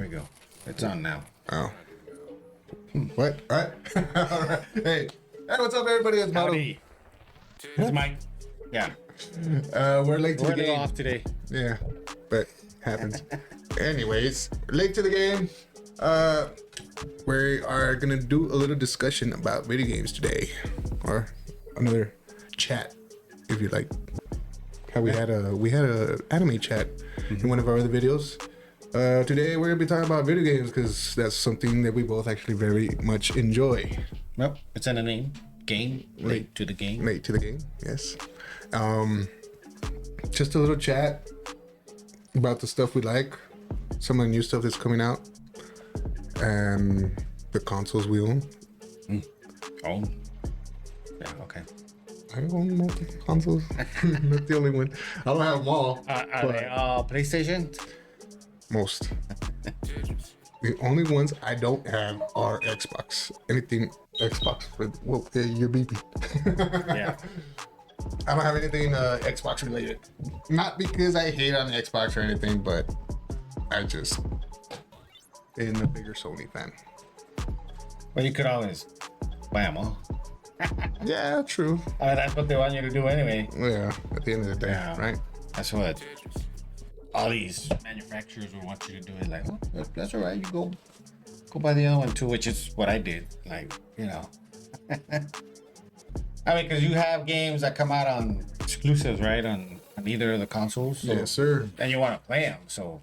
we go. It's on now. Oh. What? All right. All right. Hey, what's up, everybody? It's Moto. Howdy. It's Mike. Yeah. We're late to We're the game. off today. Yeah, but happens. Anyways, late to the game. We are gonna do a little discussion about video games today, or another chat, if you like. How we had a anime chat in one of our other videos. Today we're gonna be talking about video games because that's something that we both actually very much enjoy. Well, it's in the name. Game. Late to the game. Late to the game, yes. Just a little chat about the stuff we like, some of the new stuff that's coming out, and the consoles we own. Oh. Yeah, okay. I own multiple consoles. Not the only one. I don't have them all. Are they all PlayStation? Most. The only ones I don't have are Xbox. Anything Xbox for, well, you're beeping. Yeah. I don't have anything Xbox related. Not because I hate on Xbox or anything, but I just am a bigger Sony fan. Well, you could always buy them all. Yeah, true. I mean, that's what they want you to do anyway. Yeah, at the end of the day, Yeah. right? That's what all these manufacturers would want you to do. Is like, oh, that's all right. You go buy the other one too, which is what I did. Like, you know. I mean, because you have games that come out on exclusives, right? On either of the consoles. So, Yes, sir. and you want to play them. So,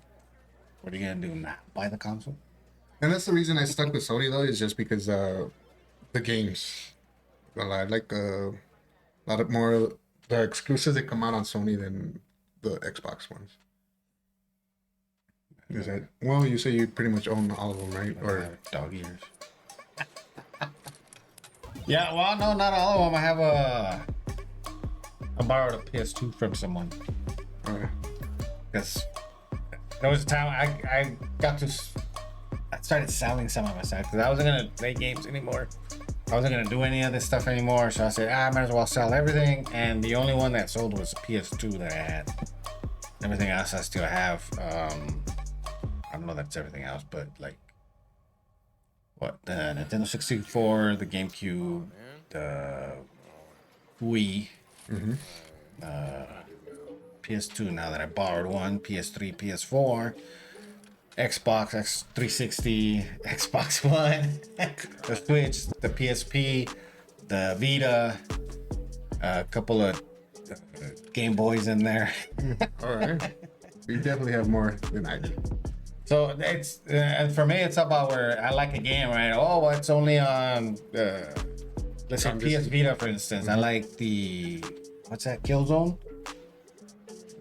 what are you going to do? Not buy the console? And that's the reason I stuck with Sony, though, is just because the games. Well, I like a lot of more the exclusives that come out on Sony than the Xbox ones. Is that, well, you say you pretty much own all of them, right? Or dog ears. Yeah, well, no, not all of them. I borrowed a PS2 from someone. okay. Because there was a time I started selling some of my stuff because I wasn't going to play games anymore. I wasn't going to do any of this stuff anymore. So I said, I might as well sell everything. And the only one that sold was a PS2 that I had. Everything else I still have. I don't know if that's everything else, but like, what? The Nintendo 64, the GameCube, the Wii, PS2 now that I borrowed one, PS3, PS4, Xbox, X360, Xbox One, the Switch, the PSP, the Vita, a couple of Game Boys in there. All right. You definitely have more than I do. So it's and for me, it's about where I like a game, right? Oh, well, it's only on let's say PS Vita, for instance. I like the what's that, Killzone?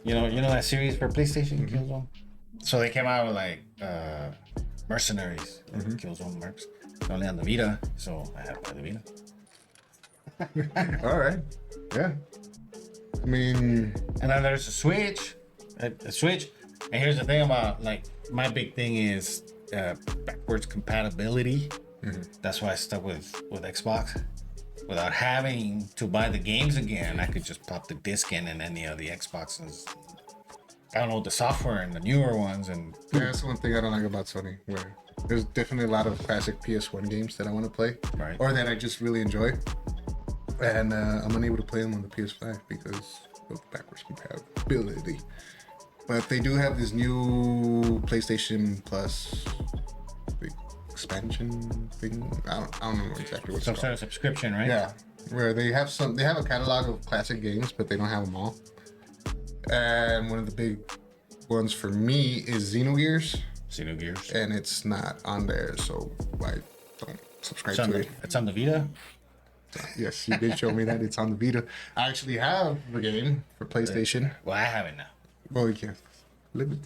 You know that series for PlayStation, Killzone. So they came out with like Mercenaries, Killzone Mercs, only on the Vita. So I have the Vita. All right. Yeah. I mean, And then there's a Switch, a Switch. And here's the thing about, like, my big thing is backwards compatibility. That's why I stuck with Xbox. Without having to buy the games again, I could just pop the disc in any of the Xboxes. Download the software and the newer ones. And yeah, that's one thing I don't like about Sony, where there's definitely a lot of classic PS1 games that I want to play, Right. or that I just really enjoy. And I'm unable to play them on the PS5 because of backwards compatibility. But they do have this new PlayStation Plus expansion thing. I don't know exactly what it's some called. sort of subscription, right? Yeah, where they have a catalog of classic games, but they don't have them all. And one of the big ones for me is Xenogears, Xenogears. and it's not on there, so I don't subscribe to it. It's on the Vita. Yes, you did show me that it's on the Vita. I actually have the game for PlayStation. Well, I have it now. Well, you can't.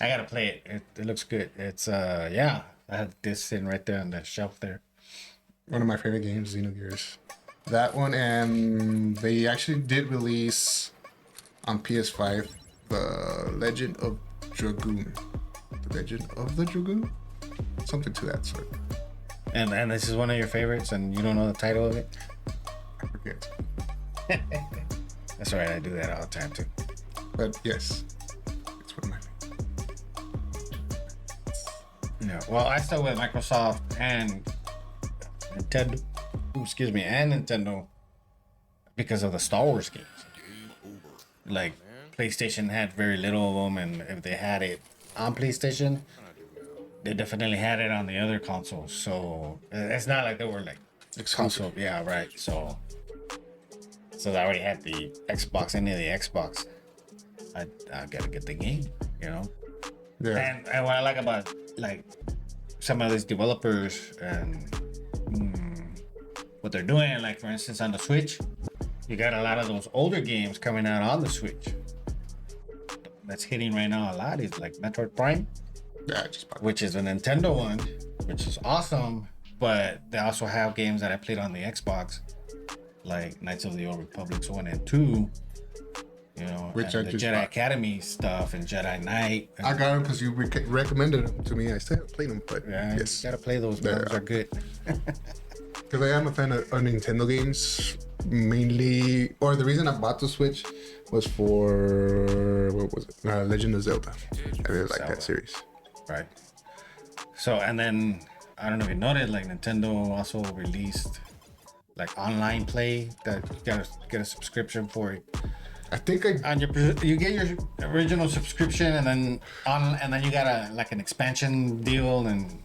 I gotta play it. It looks good. It's yeah. I have this sitting right there on the shelf there. One of my favorite games, Xenogears. That one, and they actually did release on PS5 the Legend of Dragoon. The Legend of the Dragoon? Something to that sort. And this is one of your favorites, and you don't know the title of it? I forget. That's all right. I do that all the time too. But yes, it's one of my favorites. Yeah. Well, I stuck with Microsoft and Nintendo. Excuse me, and Nintendo because of the Star Wars games. Like PlayStation had very little of them, and if they had it on PlayStation, they definitely had it on the other consoles. So it's not like they were like Exclusive. console. Yeah, right. So they already had the Xbox, any of the Xbox. I gotta get the game, you know. Yeah. And what I like about like some of these developers and what they're doing, like for instance on the Switch, you got a lot of those older games coming out on the Switch. That's hitting right now a lot is like Metroid Prime, Yeah, just bought which is a Nintendo one, which is awesome. But they also have games that I played on the Xbox, like Knights of the Old Republics 1 and 2. You know, Which and I the just Jedi bought. Academy stuff and Jedi Knight. And, I got them because you recommended them to me. I still haven't played them, but yeah, yes. you gotta play those. Yeah. Those are good. Because I am a fan of Nintendo games, mainly, or the reason I bought the Switch was for, what was it? Legend of Zelda. I really like Zelda. that series. Right. So, and then I don't know if you noticed, like Nintendo also released like online play that you gotta get a subscription for it. I think On you get your original subscription, and then you got a like an expansion deal, and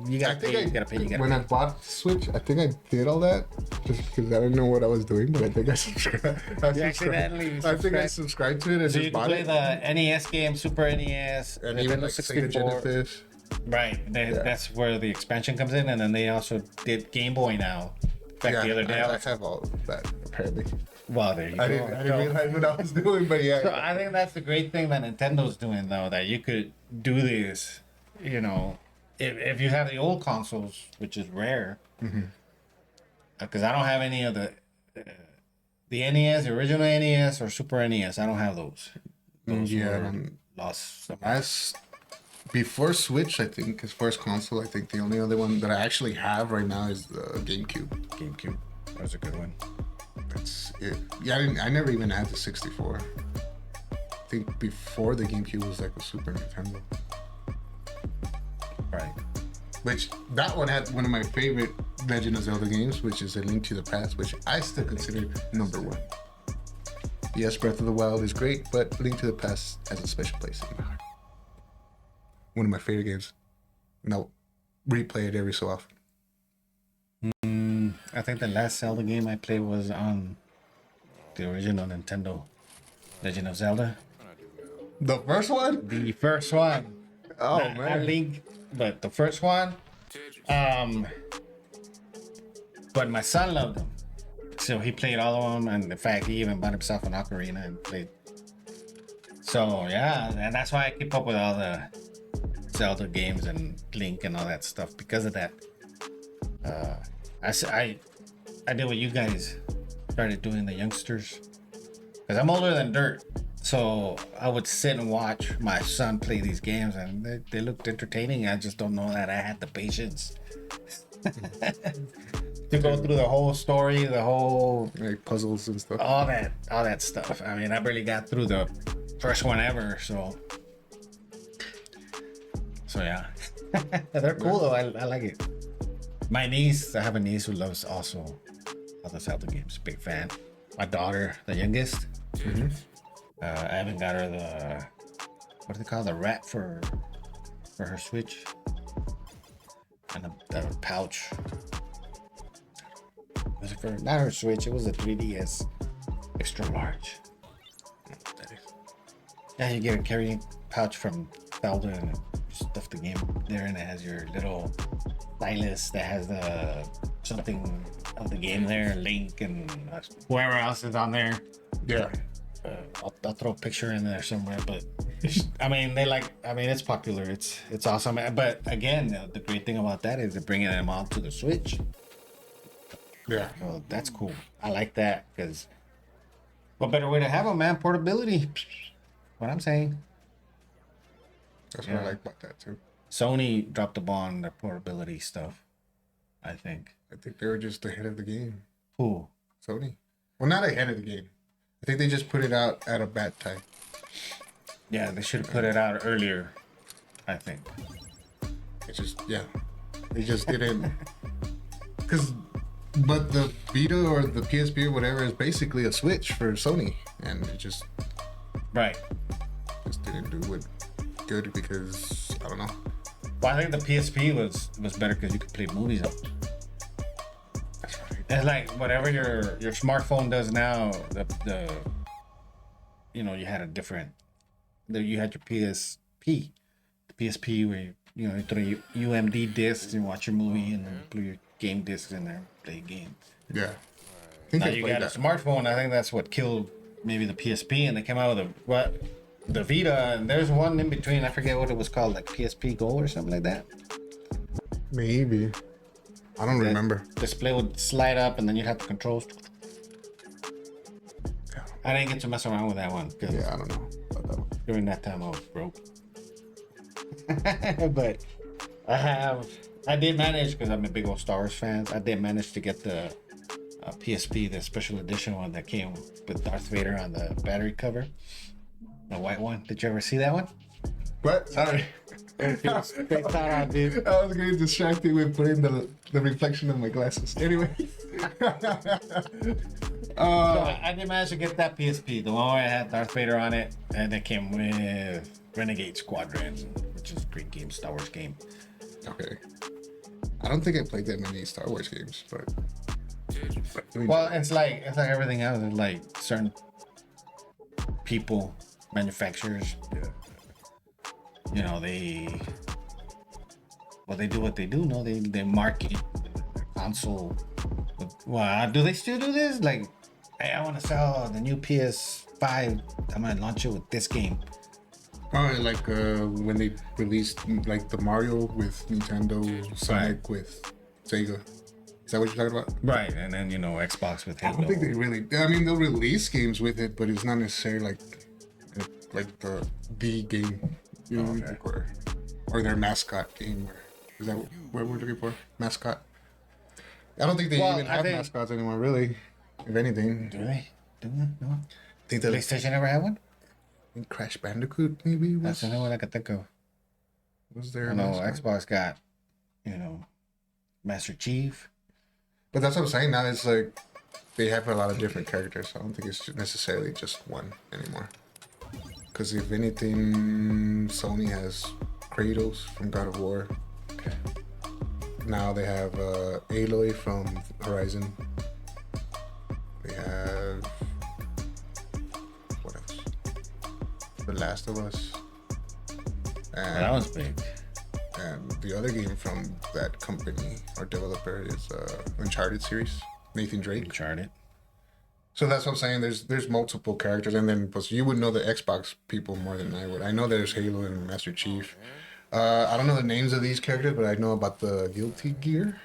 you gotta pay. You gotta pay. When I bought the Switch, I think I did all that just because I didn't know what I was doing, but I think I subscribed. I think I subscribed to it and So just you can bought play it. the NES game, Super NES, And even Nintendo like Sega 64. Genesis. Right. That's where the expansion comes in, and then they also did Game Boy now. In fact, the other day, I have all of that apparently. well, there you I go. didn't realize what I was doing, but yeah. So I think that's the great thing that Nintendo's doing, though, that you could do this, you know, if you have the old consoles, which is rare, because I don't have any of the NES, the original NES or Super NES. I don't have those. Those Yeah, were lost. As before Switch, I think as far as console, I think the only other one that I actually have right now is the GameCube. GameCube. That was a good one. That's it. Yeah, I never even had the 64. I think before the GameCube was like a Super Nintendo. Right. Which that one had one of my favorite Legend of Zelda games, which is A Link to the Past, which I still consider number one. Yes, Breath of the Wild is great, but Link to the Past has a special place in my heart. One of my favorite games. And I'll replay it every so often. I think the last Zelda game I played was on the original Nintendo, Legend of Zelda. The first one? The first one. Oh, Not man. Link, but the first one. But my son loved them, so he played all of them, and in fact, he even bought himself an ocarina and played. So yeah, and that's why I keep up with all the Zelda games and Link and all that stuff because of that. I did what you guys started doing, the youngsters, because I'm older than dirt. So I would sit and watch my son play these games, and they looked entertaining. I just don't know that I had the patience to go through the whole story, the whole Like puzzles and stuff. all that stuff. I mean, I barely got through the first one ever. So yeah, they're cool though. I like it. My niece, I have a niece who loves also other Zelda games. Big fan. My daughter, the youngest. I haven't got her the what do they call the wrap for her Switch and the pouch. Was it for not her Switch? It was a 3DS extra large. I don't know what that is. Yeah, you get a carrying pouch from Zelda and you stuff the game there, and it has your little stylus that has the something of the game there, Link and whoever else is on there. Yeah. I'll throw a picture in there somewhere, but I mean, it's popular. It's awesome. But again, the great thing about that is they're bringing them on to the Switch. Yeah. So that's cool. I like that because what better way to have them, man? Portability. What I'm saying. That's what I like about that too. Sony dropped the ball on the portability stuff, I think. I think they were just ahead of the game. Who? Sony. Well, not ahead of the game. I think they just put it out at a bad time. Yeah, they should have put it out earlier, I think. It just, yeah, it just didn't. But the Vita or the PSP or whatever is basically a Switch for Sony, and it just Right. didn't do it good because I don't know. Well, I think the PSP was better because you could play movies on it. That's right. It's like whatever your smartphone does now. The you had a different. You had your PSP, the PSP where you throw your UMD discs and watch your movie and then put your game discs in there, play a game. Yeah. I think Now I you played got that. a smartphone. I think that's what killed maybe the PSP, and they came out with the Vita, and there's one in between. I forget what it was called, like PSP Go or something like that. Maybe. I don't remember. Display would slide up, and then you'd have the controls. Yeah. I didn't get to mess around with that one because Yeah, I don't know about that one. during that time I was broke. But I did manage, because I'm a big old Star Wars fan. I did manage to get the PSP, the special edition one that came with Darth Vader on the battery cover, the white one. Did you ever see that one? But sorry. I was getting distracted with putting the reflection of my glasses. Anyway. So I did manage to get that PSP, the one where I had Darth Vader on it, and it came with Renegade Squadron, which is a great game, Star Wars game. Okay. I don't think I played that many Star Wars games, but Well, it's like everything else. It's like certain people, manufacturers, they do what they do. No, they market console. Well, do they still do this? Like, hey, I want to sell the new PS5. I'm gonna launch it with this game. like when they released like the Mario with Nintendo, Sonic with Sega. Is that what you're talking about? Right, and then Xbox with I Halo. don't think they really. I mean, they'll release games with it, but it's not necessarily like the game, Okay. or their mascot game. Is that what we're looking for? Mascot. I don't think they even have mascots anymore, really. If anything, Do they? Do they? No. I think that PlayStation ever had one? Crash Bandicoot maybe That's the only one I could think of. was there. I know Xbox got, Master Chief. But that's what I'm saying. Now it's like they have a lot of different characters. So I don't think it's necessarily just one anymore. Because if anything, Sony has Kratos from God of War. Okay. Now they have Aloy from Horizon. They have what else? The Last of Us. And That was big. And the other game from that company or developer is Uncharted series, Nathan Drake. Uncharted. So that's what I'm saying. There's multiple characters, and then plus you would know the Xbox people more than I would. I know there's Halo and Master Chief. I don't know the names of these characters, but I know about the Guilty Gear.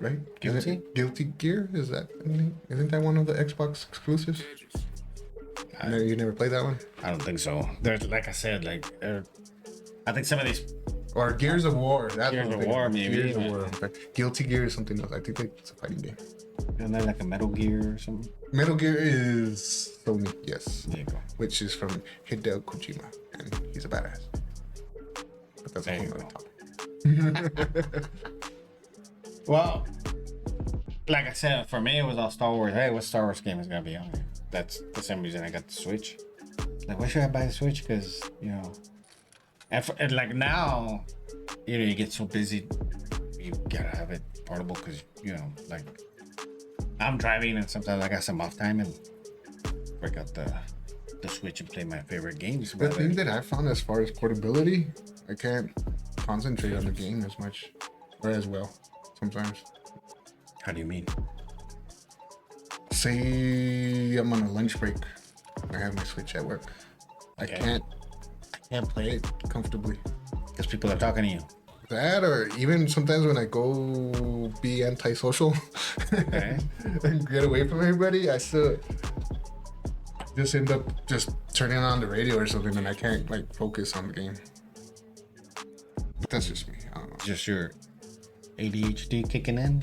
Right? Guilty? Guilty Gear? Isn't that one of the Xbox exclusives? You never played that one? I don't think so. There's, like I said, I think some of these. Or Gears of War. That's Gears what I'm of thinking War, of. maybe. Gears of War. But Guilty Gear is something else. I think it's a fighting game. Isn't that like a Metal Gear or something? Metal Gear is Sony, yes. There you go. Which is from Hideo Kojima, and he's a badass. But that's a There whole you other topic. Well, like I said, for me it was all Star Wars. Hey, what Star Wars game is gonna be on here? That's the same reason I got the Switch. Like, why should I buy the Switch? Because and like now, you get so busy, you gotta have it portable. Because like I'm driving and sometimes I got some off time and break out the Switch and play my favorite games. The thing that I found as far as portability, I can't concentrate on the game as much or as well sometimes. How do you mean? Say I'm on a lunch break. I have my Switch at work. I can't play it comfortably. Because people are talking to you. That, or even sometimes when I go be antisocial Okay. and get away from everybody, I still just end up just turning on the radio or something, and I can't focus on the game. But that's just me. I don't know. Just your ADHD kicking in.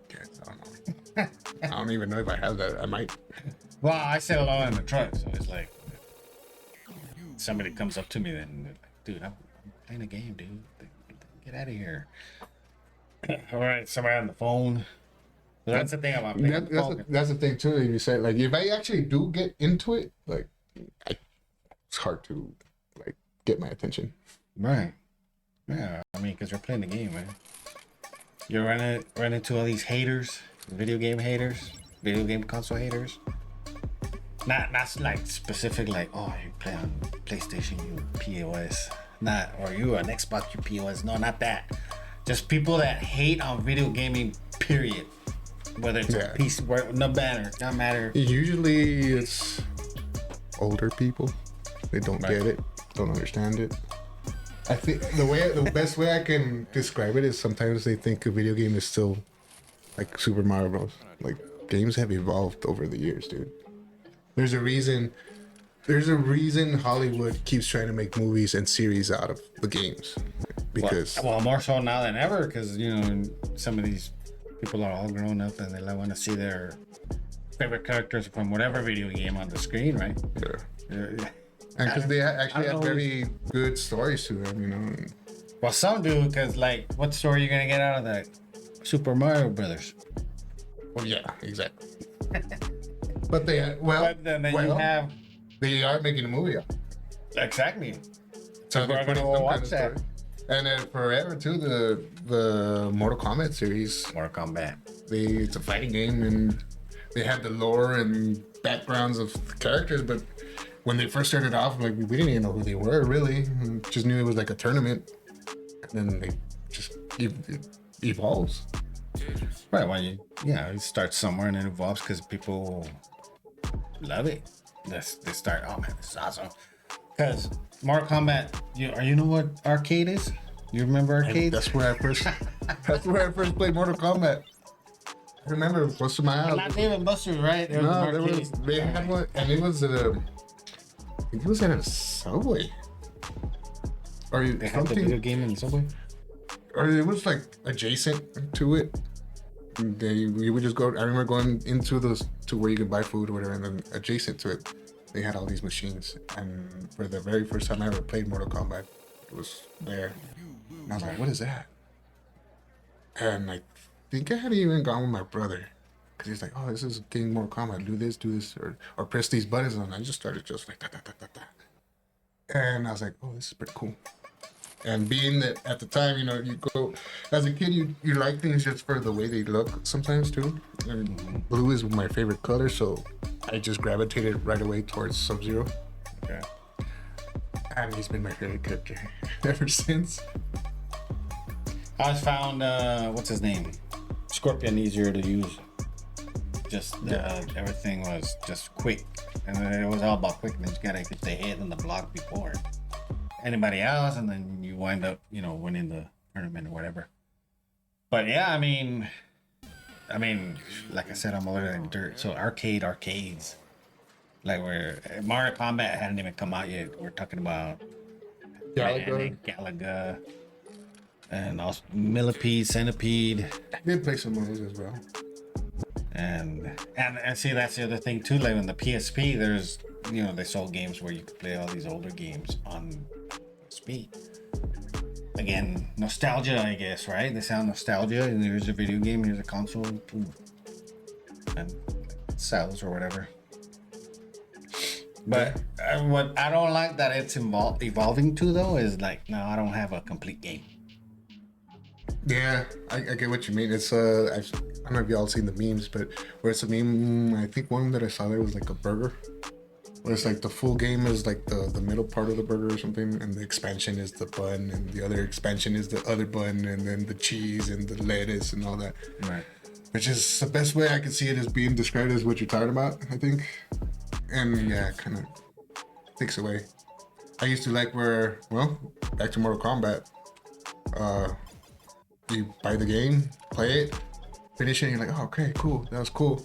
Guess, I don't know. I don't even know if I have that. I might. Well, I sit alone in the truck, so it's like somebody comes up to me, then they're like, dude, I'm playing a game, dude. Get out of here. All right, somebody on the phone. That's the thing about playing on the phone. That's the thing too. You said like if I actually do get into it, like it's hard to like get my attention. Right. Yeah, I mean, because you're playing the game, man. You run into all these haters, video game haters, video game console haters. Not like specific, like, oh, you play on PlayStation, you POS. Not, or you on Xbox, you POS. No, not that. Just people that hate on video gaming, period. Whether it's a piece, no matter, not matter. Usually it's older people. They don't get it, don't understand it. I think the best way I can describe it is sometimes they think a video game is still like Super Mario Bros. Like games have evolved over the years, dude. There's a reason Hollywood keeps trying to make movies and series out of the games because well more so now than ever, because you know some of these people are all grown up and they want to see their favorite characters from whatever video game on the screen, right? Yeah. And because they actually have very good stories to them, you know. Well, some do, because like, what story are you gonna get out of that Super Mario Brothers? Well, yeah, exactly. But they you have they are making a movie. Exactly. So people are gonna watch that. And then forever too, the Mortal Kombat series. Mortal Kombat. It's a fighting game, and they had the lore and backgrounds of the characters, but when they first started off, like we didn't even know who they were really. We just knew it was like a tournament, and then they just it evolves. Right. Well, you start somewhere and it evolves because people love it. They start. Oh man, this is awesome. Because Mortal Kombat, you know what arcade is? You remember arcade? That's where I first played Mortal Kombat. I remember close to my house. Not Dave and Buster's, right? They had one, and it was I think it was at a Subway. Or they had the video game in the Subway? Or it was like adjacent to it. We would just go. I remember going into to where you could buy food or whatever, and then adjacent to it, they had all these machines. And for the very first time I ever played Mortal Kombat, it was there. And I was like, "What is that?" And I think I had even gone with my brother, because he's like, "Oh, this is getting Mortal Kombat. Do this, or press these buttons." And I just started just like that. And I was like, "Oh, this is pretty cool." And being that at the time, you know, you go as a kid, you like things just for the way they look sometimes too. And blue is my favorite color, so I just gravitated right away towards Sub-Zero. Okay. And he's been my favorite character ever since. I just found what's his name, Scorpion, easier to use. Just everything was just quick, and it was all about quickness. You gotta hit the head and the block before anybody else, and then you wind up, you know, winning the tournament or whatever. But yeah, I mean, like I said, I'm older than dirt. So arcades, like where Mario Kombat hadn't even come out yet. We're talking about Galaga, and also Millipede, Centipede. I did play some of those as well. And see, that's the other thing too. Like on the PSP, there's, you know, they sold games where you could play all these older games on PSP. Again, nostalgia, I guess, right? They sound nostalgia, and there's a video game, here's a console, boom. And it sells or whatever. But what I don't like that it's evolving to though is like, no, I don't have a complete game. Yeah, I get what you mean. It's I don't know if y'all seen the memes, but where it's a meme, I think one that I saw there was like a burger, where it's like the full game is like the middle part of the burger or something, and the expansion is the bun, and the other expansion is the other bun, and then the cheese and the lettuce and all that. Right. Which is the best way I can see it as being described as what you're talking about, I think. And yeah, kind of takes away. I used to like where, well, back to Mortal Kombat. You buy the game, play it, finish it, and you're like, oh, okay, cool, that was cool.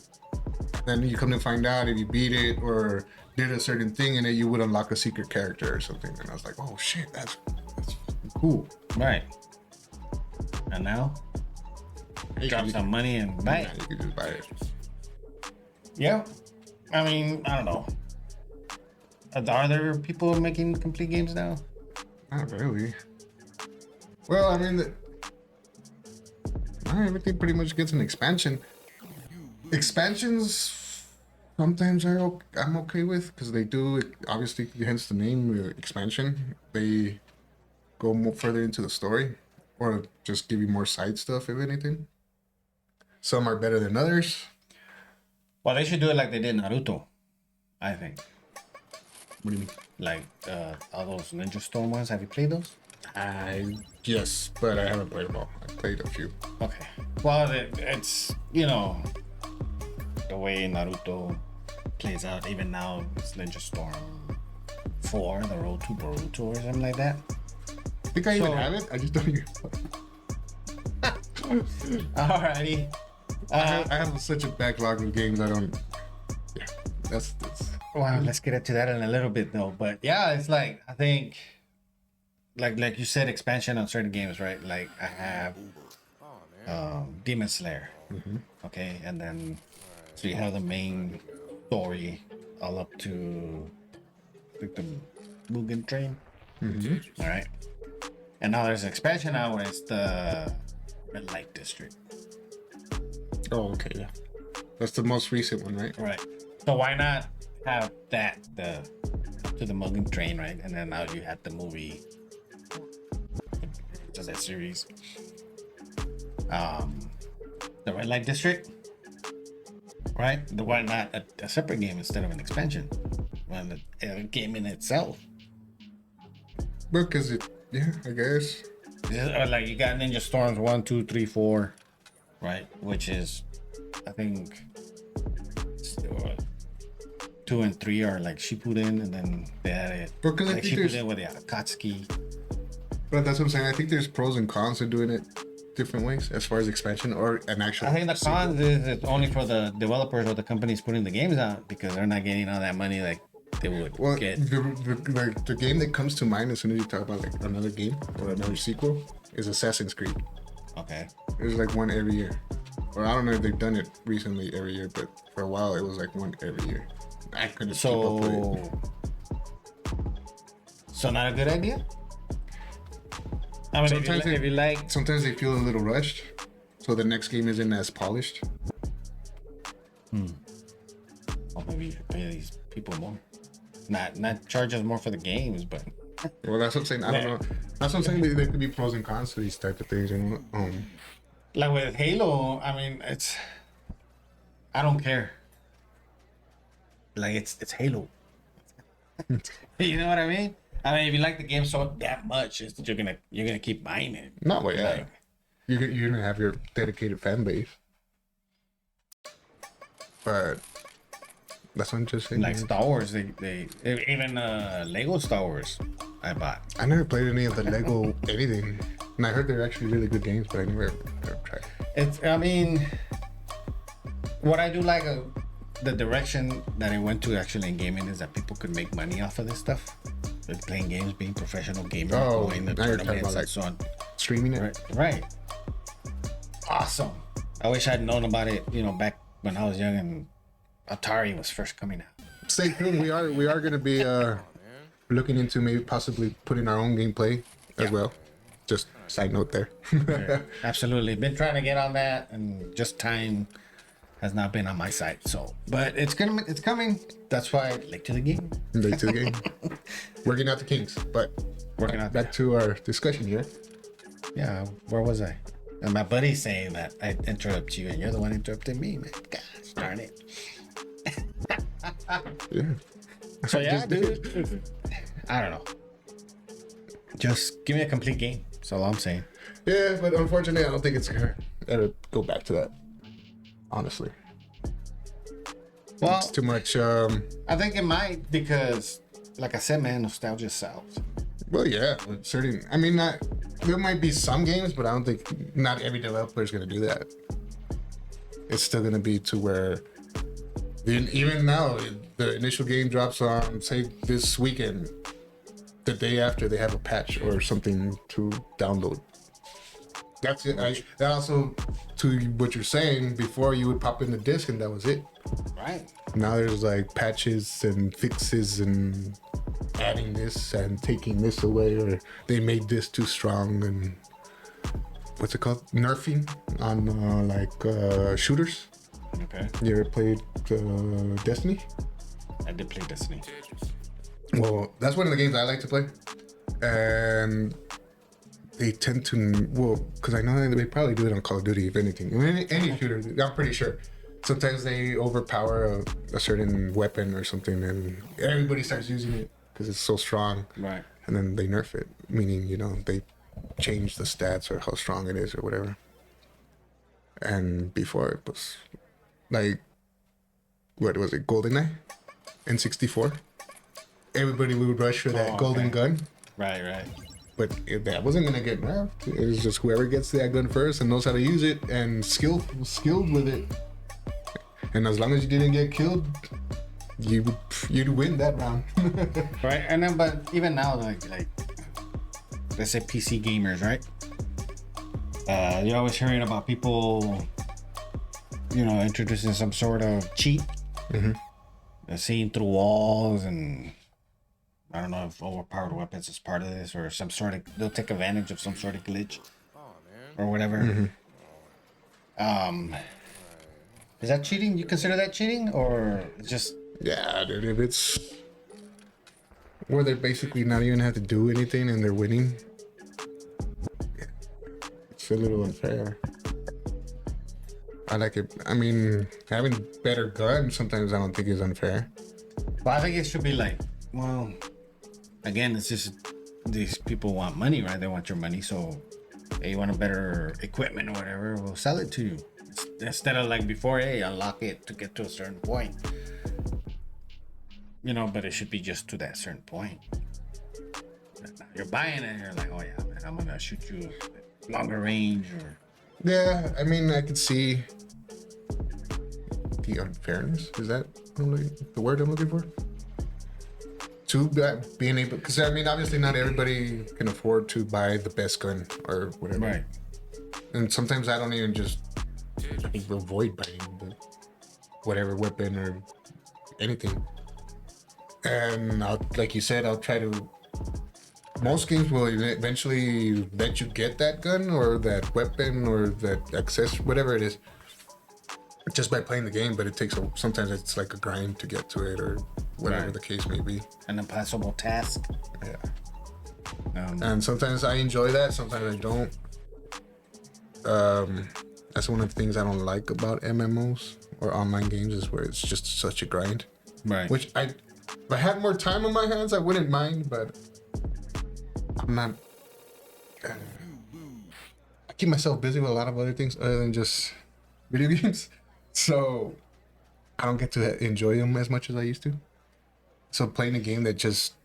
Then you come to find out if you beat it or did a certain thing in it, you would unlock a secret character or something. And I was like, oh shit, that's cool. Right. And now, drop some money and buy it. You can just buy it. Yeah. I mean, I don't know. Are there people making complete games now? Not really. Well, I mean, everything pretty much gets an expansion. Expansions sometimes I'm okay with because they do, obviously, hence the name, expansion. They go more further into the story or just give you more side stuff, if anything. Some are better than others. Well, they should do it like they did Naruto, I think. What do you mean? Like all those Ninja Storm ones. Have you played those? Yes, but I haven't played them all. I played a few. Okay. Well, it's, you know, the way Naruto plays out. Even now, it's Ninja Storm 4, the Road to Boruto or something like that. I think I even have it. I just don't even. Alrighty. I have such a backlog of games. I don't. Yeah, that's. Well, let's get into that in a little bit though. But yeah, it's like I think, like you said, expansion on certain games, right? Like I have Demon Slayer. Okay, and then so you have the main story all up to like the Mugen Train. All right, and now there's an expansion now where it's the Red Light District. Oh, okay, yeah. That's the most recent one, right? Right. So why not have that to the Mugen Train, right? And then now you had the movie, just that series, the Red Light District, right? Why not a separate game instead of an expansion? Well, a game in itself. Because yeah, I guess. Or like you got Ninja Storms 1, 2, 3, 4, right? Which is, I think, 2 and 3 are like Shippuden, and then they had it Because I like think there's. Shippuden with the Akatsuki. But that's what I'm saying. I think there's pros and cons to doing it different ways as far as expansion or an actual. I think the sequel. cons is it's only for the developers or the companies putting the games out because they're not getting all that money like they would Well, get. the game that comes to mind as soon as you talk about like another game or another sequel is Assassin's Creed. Okay. There's like one every year. Or I don't know if they've done it recently every year, but for a while it was like one every year. I couldn't keep up with it. So not a good idea? I mean, if you like, sometimes they feel a little rushed, so the next game isn't as polished. or maybe you should pay these people more. Not charge us more for the games, but Well, that's what I'm saying. I don't know. That's what I'm saying. There could be pros and cons to these type of things, you know. like with Halo, I mean, I don't care. Like it's Halo. You know what I mean? I mean, if you like the game so that much, you're gonna keep buying it. Not way. Yeah. Like, You're gonna have your dedicated fan base, but that's what I'm just saying. like Star Wars, they even Lego Star Wars, I bought. I never played any of the Lego anything, and I heard they're actually really good games, but I never tried. I mean, what I do like the direction that it went to actually in gaming is that people could make money off of this stuff. Like playing games, being professional gamers, going to now you're talking tournaments about, like, and so on. Streaming it. Right. Awesome. I wish I'd known about it, back when I was young and Atari was first coming out. Stay tuned. We are going to be looking into maybe possibly putting our own gameplay as well. Just side note there. Yeah, absolutely. Been trying to get on that, and just time has not been on my side. So, but it's coming. That's why late to the game. Late to the game. Working out the kinks. But Working out. back to our discussion here. Yeah, where was I? And my buddy's saying that I interrupt you, and you're the one interrupting me, man. Gosh darn it. Yeah. So yeah, dude. I don't know. Just give me a complete game. That's all I'm saying. Yeah, but unfortunately, I don't think it's gonna ever go back to that. Honestly, Well, it's too much. I think it might because, like I said, man, nostalgia sells. Well, yeah, certain. I mean, there might be some games, but I don't think not every developer is gonna do that. It's still gonna be to where, even now, the initial game drops on, say, this weekend. The day after, they have a patch or something to download. That's it. That also, to what you're saying, before you would pop in the disc and that was it. Right. Now there's like patches and fixes and adding this and taking this away, or they made this too strong, and what's it called? Nerfing on shooters. Okay. You ever played Destiny? I did play Destiny. Well, that's one of the games I like to play, and they tend to because I know they probably do it on Call of Duty, if anything, any shooter. I'm pretty sure. Sometimes they overpower a certain weapon or something, and everybody starts using it because it's so strong. Right. And then they nerf it, meaning they change the stats or how strong it is or whatever. And before it was like, what was it, GoldenEye, N64? Everybody would rush for that golden gun. Right. But that wasn't gonna get nerfed. It was just whoever gets that gun first and knows how to use it and skilled with it. And as long as you didn't get killed, you'd win that round. Right. And then, but even now, like let's say PC gamers, right? You're always hearing about people, introducing some sort of cheat, seeing through walls, and I don't know if overpowered weapons is part of this, or some sort of, they'll take advantage of some sort of glitch or whatever. Is that cheating? You consider that cheating, or just? Yeah, dude, if it's where they basically not even have to do anything and they're winning, it's a little unfair. I like it. I mean, having better guns sometimes I don't think is unfair. Well, I think it should be like, well, again, it's just these people want money, right? They want your money, so hey, you want a better equipment or whatever, we'll sell it to you. Instead of like before, hey, unlock it to get to a certain point. But it should be just to that certain point. You're buying it and you're like, oh yeah, man, I'm gonna shoot you at longer range or. Yeah, I mean, I could see the unfairness. Is that the word I'm looking for? To being able, because I mean, obviously not everybody can afford to buy the best gun or whatever. Right. And sometimes I don't even just avoid buying whatever weapon or anything. And like you said, I'll try to. Most games will eventually let you get that gun or that weapon or that access, whatever it is, just by playing the game. But it takes sometimes it's like a grind to get to it or whatever the case may be. An impossible task. Yeah. And sometimes I enjoy that. Sometimes I don't. That's one of the things I don't like about MMOs or online games is where it's just such a grind. Right. Which if I had more time on my hands, I wouldn't mind, but I'm not. I keep myself busy with a lot of other things other than just video games, so I don't get to enjoy them as much as I used to. So playing a game that just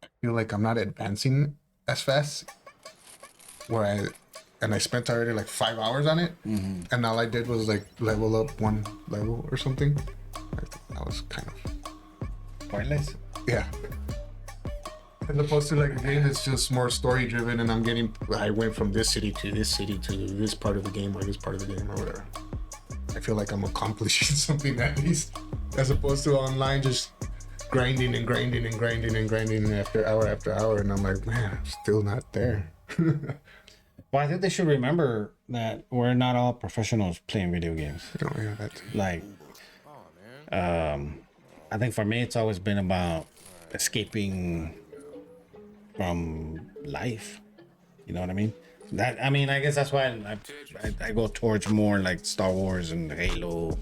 I feel like I'm not advancing as fast, where I spent already like 5 hours on it, and all I did was like level up one level or something. That was kind of pointless. Yeah. As opposed to like a game that's just more story driven and I went from this city to this part of the game or this part of the game or whatever. I feel like I'm accomplishing something at least. As opposed to online just grinding after hour and I'm like, man, I'm still not there. Well, I think they should remember that we're not all professionals playing video games. Oh yeah, that. Like, I think for me, it's always been about escaping from life. You know what I mean? I guess that's why I go towards more like Star Wars and Halo.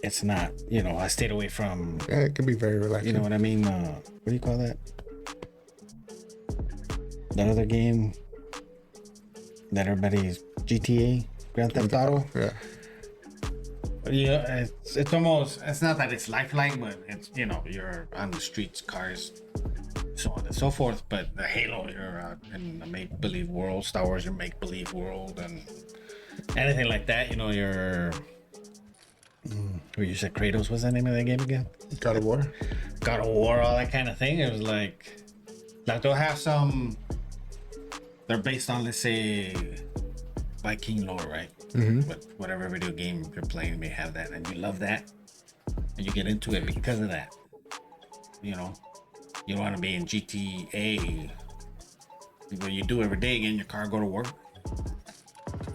It's not, I stayed away from. Yeah, it can be very relaxing. You know what I mean? What do you call that? That other game that everybody's GTA, Grand Theft Auto. Yeah. Yeah, it's almost, it's not that it's lifelike, but it's, you're on the streets, cars, so on and so forth. But the Halo, you're in a make-believe world. Star Wars, you're make-believe world, and anything like that, you're. Who you said Kratos? What's the name of that game again? God of War. God of War, all that kind of thing. It was like they'll have some. They're based on, let's say, Viking lore, right? Mm-hmm. But whatever video game you're playing may have that, and you love that, and you get into it because of that. You don't want to be in GTA what you do every day, get in your car, go to work.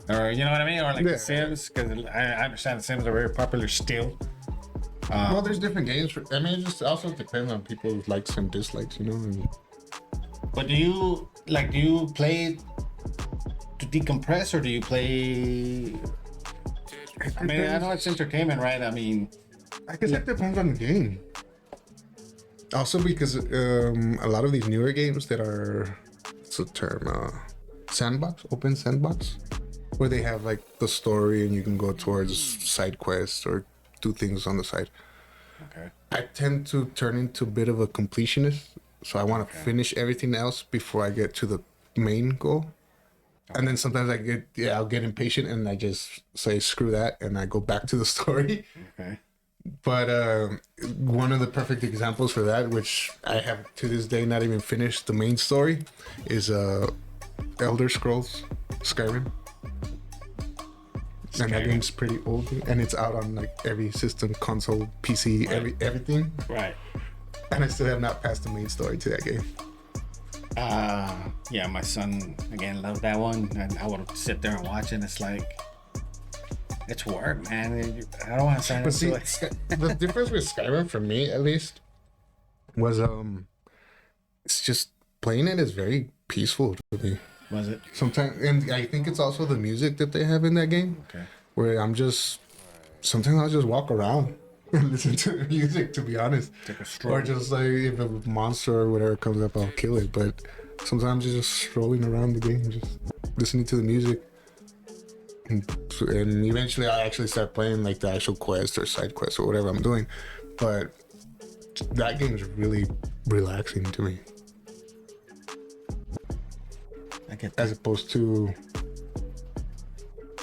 Or you know what I mean? Or like Yeah. The Sims, because I understand The Sims are very popular still. Well, there's different games. I mean, it just also depends on people's likes and dislikes, you know. And But do you play to decompress, or do you play? I mean, I know it's entertainment, right? I mean, I guess it depends on the game. Also, because a lot of these newer games that are, what's the term? Sandbox, open sandbox, where they have like the story and you can go towards side quests or do things on the side. okay. I tend to turn into a bit of a completionist, so I want to finish everything else before I get to the main goal. And then sometimes I'll get impatient and I just say screw that and I go back to the story. Okay. But one of the perfect examples for that, which I have to this day not even finished the main story, is Elder Scrolls Skyrim. And that game's pretty old, and it's out on like every system, console, PC, everything. Right. And I still have not passed the main story to that game. Yeah, my son again loved that one, and I would sit there and watch it. And it's like, it's work, man. I don't want to sign But see, into it. the difference with Skyrim for me, at least, was it's just playing it is very peaceful to me. Was it? Sometimes, and I think it's also the music that they have in that game. Okay. Where sometimes I'll just walk around and listen to the music, to be honest. Take a stroll. Or just like if a monster or whatever comes up, I'll kill it. But sometimes just strolling around the game, just listening to the music. And eventually I'll actually start playing like the actual quest or side quest or whatever I'm doing. But that game is really relaxing to me. I get that. As opposed to,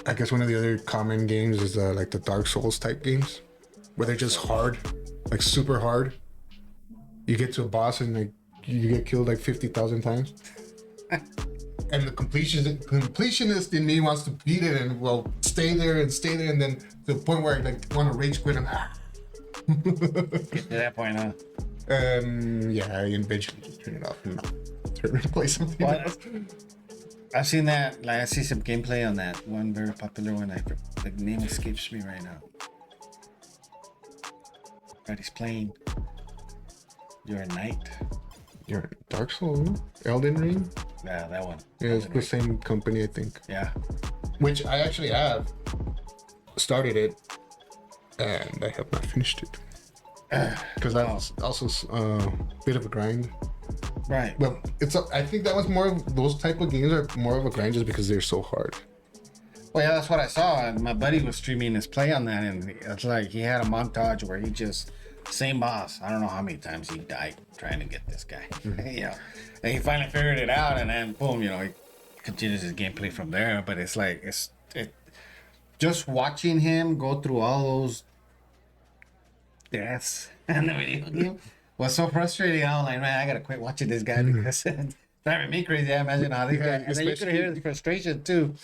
I guess one of the other common games is like the Dark Souls type games, where they're just hard, like super hard. You get to a boss and like you get killed like 50,000 times. And the completionist in me wants to beat it and stay there, and then to the point where I like want to rage quit and Get to that point, huh? yeah, I eventually just turn it off and turn and play something else. I've seen that. Like I see some gameplay on that one very popular one. The name escapes me right now. But he's playing. You're a knight. You're Dark Souls, Elden Ring. Yeah, that one. Yeah, it's the same company, I think. Yeah. Which I actually have started it, and I have not finished it because that's also a bit of a grind. Right. But I think that was more of those type of games are more of a grind just because they're so hard. Well, yeah, that's what I saw. And my buddy was streaming his play on that, and it's like he had a montage where he just same boss. I don't know how many times he died trying to get this guy. And he finally figured it out, and then boom, he continues his gameplay from there. But it's like just watching him go through all those deaths in the video game was so frustrating. I was like, man, I gotta quit watching this guy because it's driving me crazy. I imagine how this guy. And then you could hear the frustration too.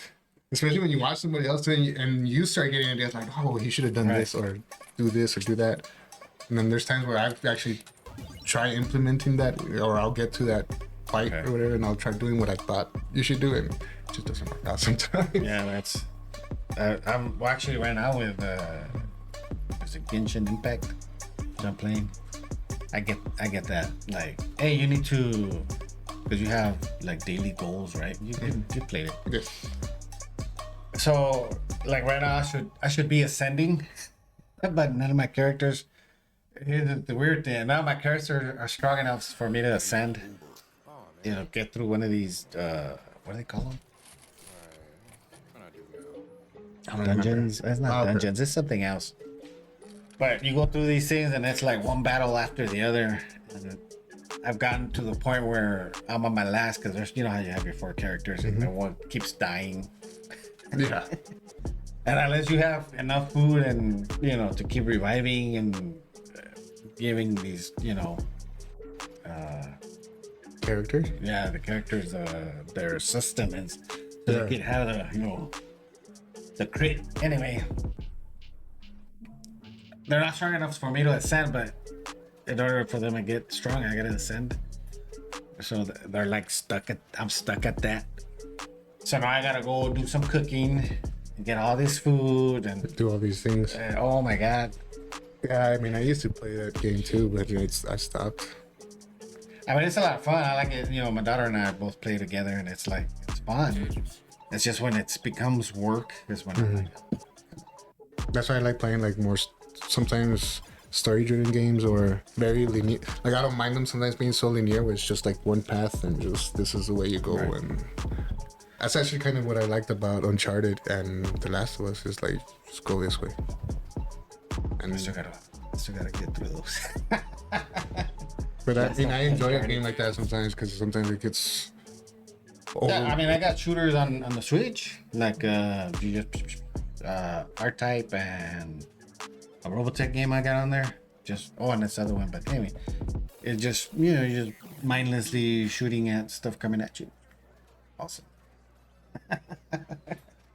Especially when you watch somebody else and you start getting ideas like, oh, he should have done this or do this or do that. And then there's times where I've actually tried implementing that, or I'll get to that fight or whatever, and I'll try doing what I thought you should do, and it just doesn't work out sometimes. Yeah, that's. I'm actually right now with is it Genshin Impact that I'm playing. I get that. Like, hey, you need to, because you have like daily goals, right? You played it. Yes. So like right now I should be ascending, but none of my characters. Here's the weird thing. None of my characters are strong enough for me to ascend. Get through one of these. What do they call them? Dungeons. It's not dungeons. It's something else. But you go through these things, and it's like one battle after the other. And I've gotten to the point where I'm on my last, because there's how you have your 4 characters, and then one keeps dying. Yeah. And unless you have enough food and to keep reviving and giving these Characters. Yeah, the characters their sustenance, so they can have the crit. Anyway, they're not strong enough for me to ascend, but in order for them to get strong, I gotta ascend. So they're like stuck at. I'm stuck at that. So now I gotta go do some cooking and get all this food and Do all these things. oh my god. Yeah, I mean, I used to play that game too, but I stopped. I mean, it's a lot of fun. I like it. You know, my daughter and I both play together, and it's like it's fun. It's just when it becomes work is when I'm like, That's why I like playing like more sometimes story-driven games or very linear. Like I don't mind them sometimes being so linear, where it's just like one path and just this is the way you go. Right. And that's actually kind of what I liked about Uncharted and The Last of Us is like just go this way. And I still gotta get through those. but I mean, I enjoy a game like that sometimes because sometimes it gets. Yeah, I mean, I got shooters on the Switch, like you just R-Type and a Robotech game I got on there. Just and this other one, but anyway, it just you're just mindlessly shooting at stuff coming at you. Awesome.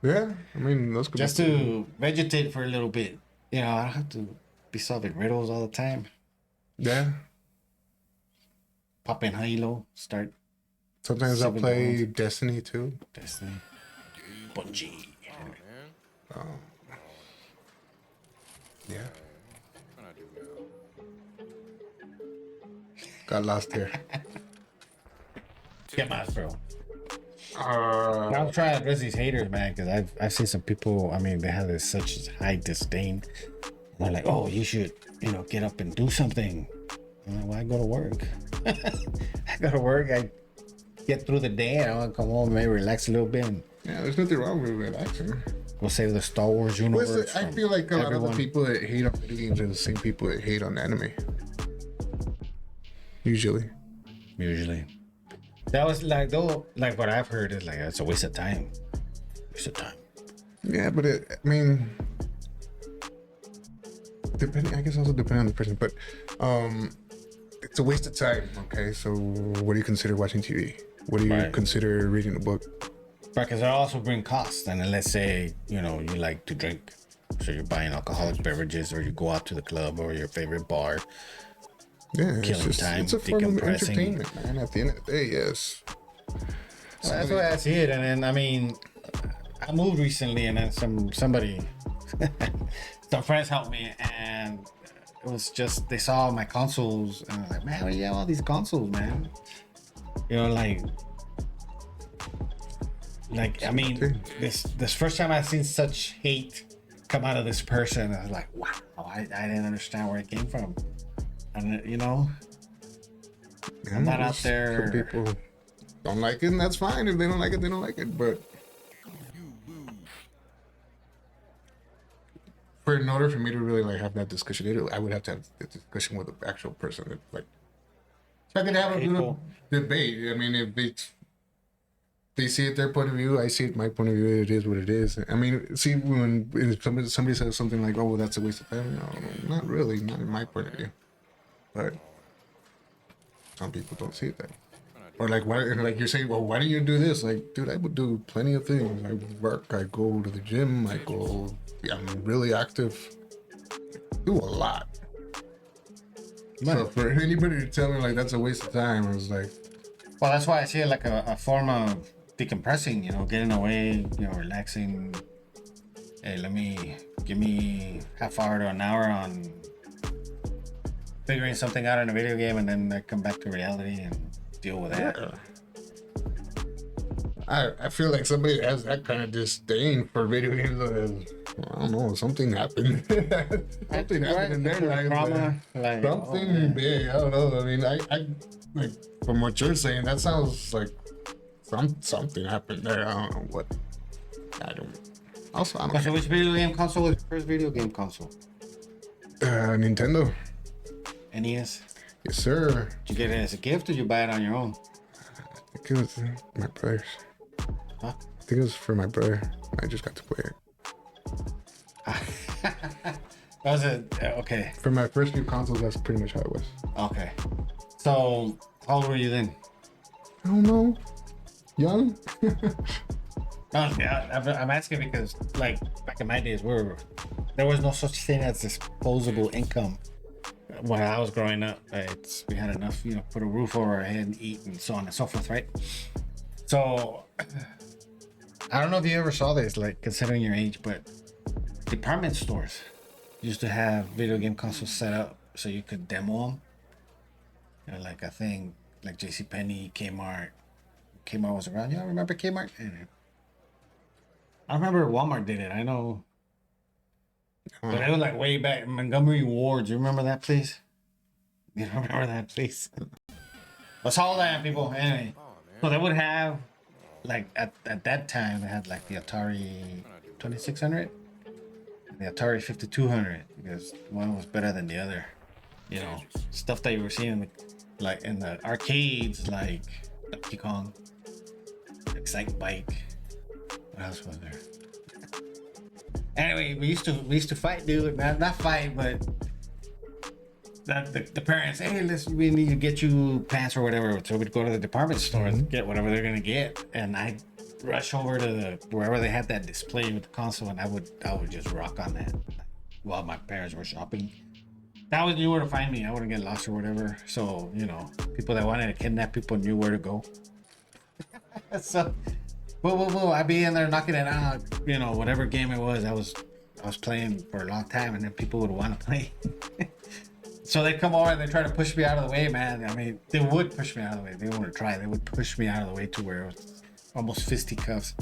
Yeah, I mean those could Just be to vegetate for a little bit. You know, I don't have to be solving riddles all the time. yeah. Pop in Halo, start Sometimes I'll Seven play rounds. Destiny too. Destiny. Bungie. Yeah. Got lost here. Get my bro. I'll try to address these haters, man, because I've seen some people. I mean, they have this such high disdain. They're like, "Oh, you should, get up and do something." I'm like, "Well, I go to work. I go to work. I get through the day, and I want to come home and maybe relax a little bit and Yeah, there's nothing wrong with relaxing. go save the Star Wars universe." I from feel like a lot of everyone. the people that hate on video games are the same people that hate on anime. Usually. That was like like what I've heard is like it's a waste of time. Waste of time. Yeah, but I mean, I guess also depending on the person, but it's a waste of time. Okay, so what do you consider watching TV? What do you Right. consider reading a book? Right, because it also bring costs. And then let's say, you like to drink. So you're buying alcoholic beverages or you go out to the club or your favorite bar. Yeah, Killing time, it's a form of decompressing. entertainment, man. At the end of the day, yes. Well, that's the way I see it. And then, I mean, I moved recently and then somebody, some friends helped me and it was just, they saw my consoles and I was like, man, where you have all these consoles, man? Like, I mean, this first time I've seen such hate come out of this person. I was like, wow, I didn't understand where it came from. And I'm not out Just there. some people don't like it, and that's fine. If they don't like it, they don't like it. But in order for me to really like have that discussion, I would have to have the discussion with the actual person. That, like, so I could have a little debate. I mean, if they see it their point of view, I see it my point of view. It is what it is. I mean, see, when somebody says something like, "Oh, well, that's a waste of time," no, not really, not in my point of view. But some people don't see it that way. Or like, why? Like you're saying, well, why do you do this? Like, dude, I would do plenty of things. I work. I go to the gym. I'm really active. Do a lot. So for anybody to tell me like that's a waste of time, I was like, well, that's why I see it like a form of decompressing. Getting away. Relaxing. Hey, give me half hour to an hour on figuring something out in a video game, and then I come back to reality and deal with that. yeah. I feel like somebody that has that kind of disdain for video games. I don't know, something happened. Something happened in their life. Trauma, like, Something big. I don't know. I mean, I like from what you're saying, that sounds like something happened there. I don't know what. I don't. Also, I don't. So which video game console was your first video game console? Nintendo. NES? Yes, sir. Did you get it as a gift or did you buy it on your own? I think it was my brother's. Huh? I think it was for my brother. I just got to play it. That was it. Okay. For my first few consoles, that's pretty much how it was. Okay. So, how old were you then? I don't know. Young? No, yeah, I'm asking because, like, back in my days, there was no such thing as disposable income. when I was growing up, we had enough, put a roof over our head and eat and so on and so forth, right? So I don't know if you ever saw this, like considering your age, but department stores used to have video game consoles set up so you could demo them. Like I think like JCPenney, Kmart. Kmart was around. You remember Kmart? I remember Walmart did it. I know. But it was like way back Montgomery Ward. You remember that place? You don't remember that place? Let's haul that, people. Anyway, so they would have like at that time they had like the Atari 2600, the Atari 5200 because one was better than the other. Stuff that you were seeing in the arcades, like Donkey Kong, Excite Bike. What else was there? Anyway, we used to fight, dude. Not fight, but the parents, hey, we need to get you pants or whatever. So we'd go to the department store and get whatever they're gonna get, and I'd rush over to wherever they had that display with the console, and I would just rock on that while my parents were shopping. That was, knew where to find me. I wouldn't get lost or whatever. So people that wanted to kidnap people knew where to go. So. Whoa, I'd be in there knocking it out, whatever game it was. I was playing for a long time, and then people would want to play. So they'd come over and they'd try to push me out of the way, man. I mean, they would push me out of the way. They wouldn't try. They would push me out of the way to where it was almost fisticuffs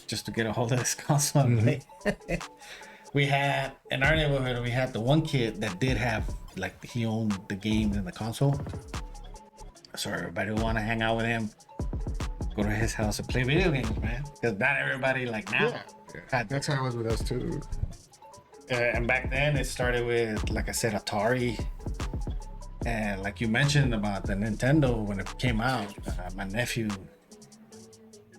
just to get a hold of this console and play. We had, in our neighborhood, we had the one kid that did have, like, he owned the games and the console. So everybody would want to hang out with him. Go to his house and play video games, man. Because not everybody like now. Yeah. That's how it was with us too. And back then it started with, like I said, Atari. And like you mentioned about the Nintendo when it came out, my nephew,